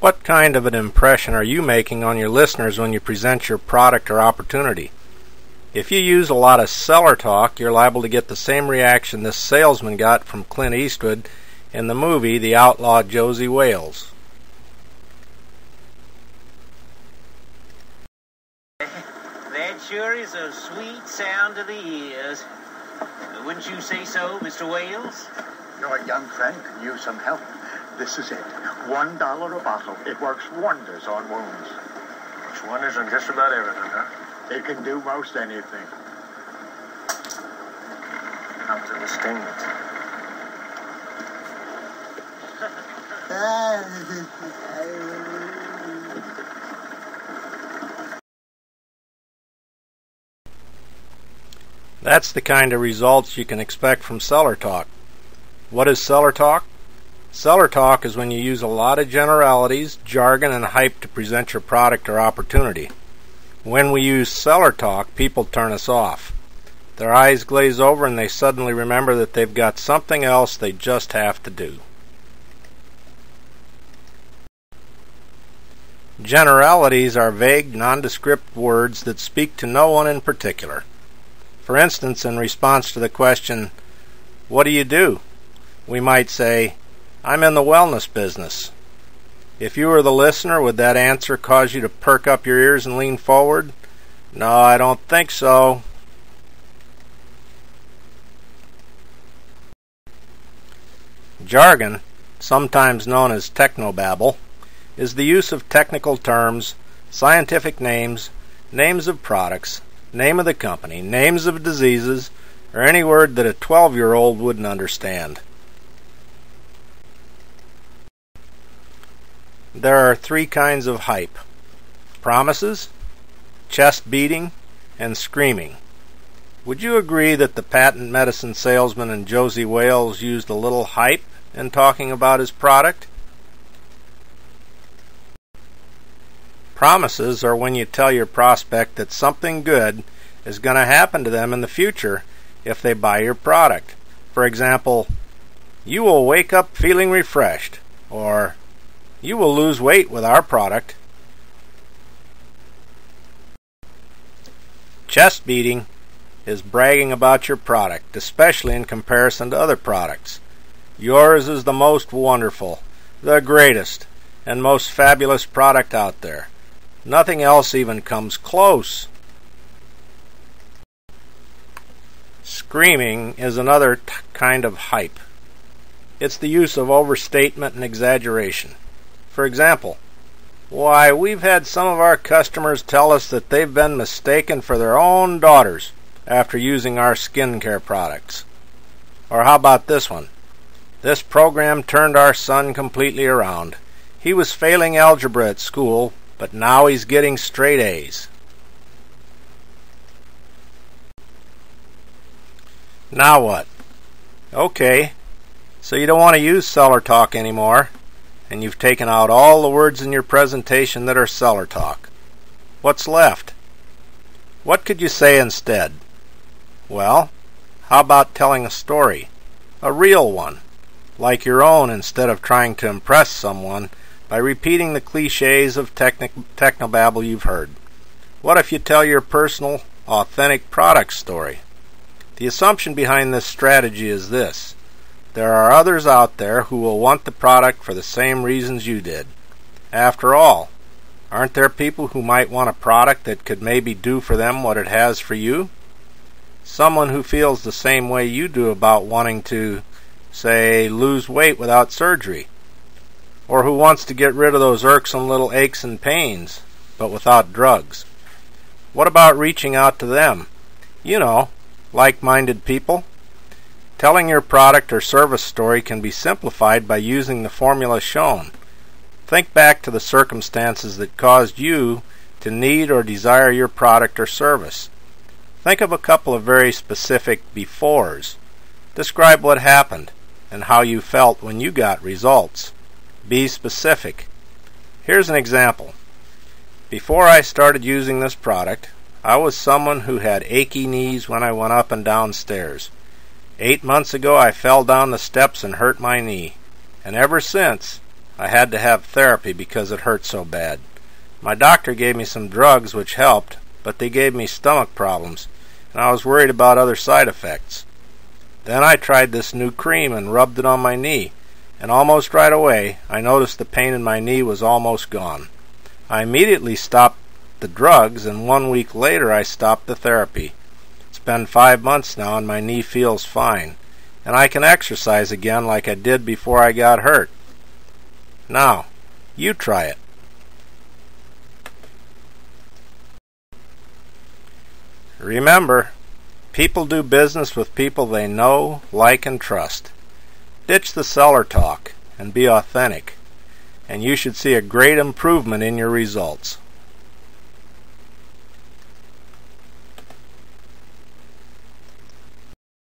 What kind of an impression are you making on your listeners when you present your product or opportunity? If you use a lot of seller talk, you're liable to get the same reaction this salesman got from Clint Eastwood in the movie The Outlaw Josey Wales. That sure is a sweet sound to the ears. Wouldn't you say so, Mr. Wales? Your young friend could use some help. This is it. $1 a bottle. It works wonders on wounds. Works wonders on just about everything, huh? It can do most anything. Up to the sting. That's the kind of results you can expect from seller talk. What is seller talk? Seller talk is when you use a lot of generalities, jargon, and hype to present your product or opportunity. When we use seller talk, people turn us off. Their eyes glaze over and they suddenly remember that they've got something else they just have to do. Generalities are vague, nondescript words that speak to no one in particular. For instance, in response to the question, "What do you do?" we might say, "I'm in the wellness business." If you were the listener, would that answer cause you to perk up your ears and lean forward? No, I don't think so. Jargon, sometimes known as technobabble, is the use of technical terms, scientific names, names of products, name of the company, names of diseases, or any word that a 12-year-old wouldn't understand. There are three kinds of hype: promises, chest beating, and screaming. Would you agree that the patent medicine salesman in Josey Wales used a little hype in talking about his product? Promises are when you tell your prospect that something good is going to happen to them in the future if they buy your product. For example, "You will wake up feeling refreshed," or "You will lose weight with our product." Chest beating is bragging about your product, especially in comparison to other products. "Yours is the most wonderful, the greatest, and most fabulous product out there. Nothing else even comes close." Screaming is another kind of hype. It's the use of overstatement and exaggeration. For example, "Why, we've had some of our customers tell us that they've been mistaken for their own daughters after using our skincare products." Or how about this one? "This program turned our son completely around. He was failing algebra at school, but now he's getting straight A's." Now what? Okay, so you don't want to use seller talk anymore, and you've taken out all the words in your presentation that are seller talk. What's left? What could you say instead? Well, how about telling a story, a real one, like your own, instead of trying to impress someone by repeating the cliches of technobabble you've heard? What if you tell your personal, authentic product story? The assumption behind this strategy is this: there are others out there who will want the product for the same reasons you did. After all, aren't there people who might want a product that could maybe do for them what it has for you? Someone who feels the same way you do about wanting to, say, lose weight without surgery, or who wants to get rid of those irksome little aches and pains, but without drugs. What about reaching out to them? You know, like-minded people. Telling your product or service story can be simplified by using the formula shown. Think back to the circumstances that caused you to need or desire your product or service. Think of a couple of very specific befores. Describe what happened and how you felt when you got results. Be specific. Here's an example. Before I started using this product, I was someone who had achy knees when I went up and down stairs. 8 months ago I fell down the steps and hurt my knee, and ever since I had to have therapy because it hurt so bad. My doctor gave me some drugs which helped, but they gave me stomach problems, and I was worried about other side effects. Then I tried this new cream and rubbed it on my knee, and almost right away I noticed the pain in my knee was almost gone. I immediately stopped the drugs, and 1 week later I stopped the therapy. It's been 5 months now, and my knee feels fine, and I can exercise again like I did before I got hurt. Now, you try it. Remember, people do business with people they know, like, and trust. Ditch the seller talk and be authentic, and you should see a great improvement in your results.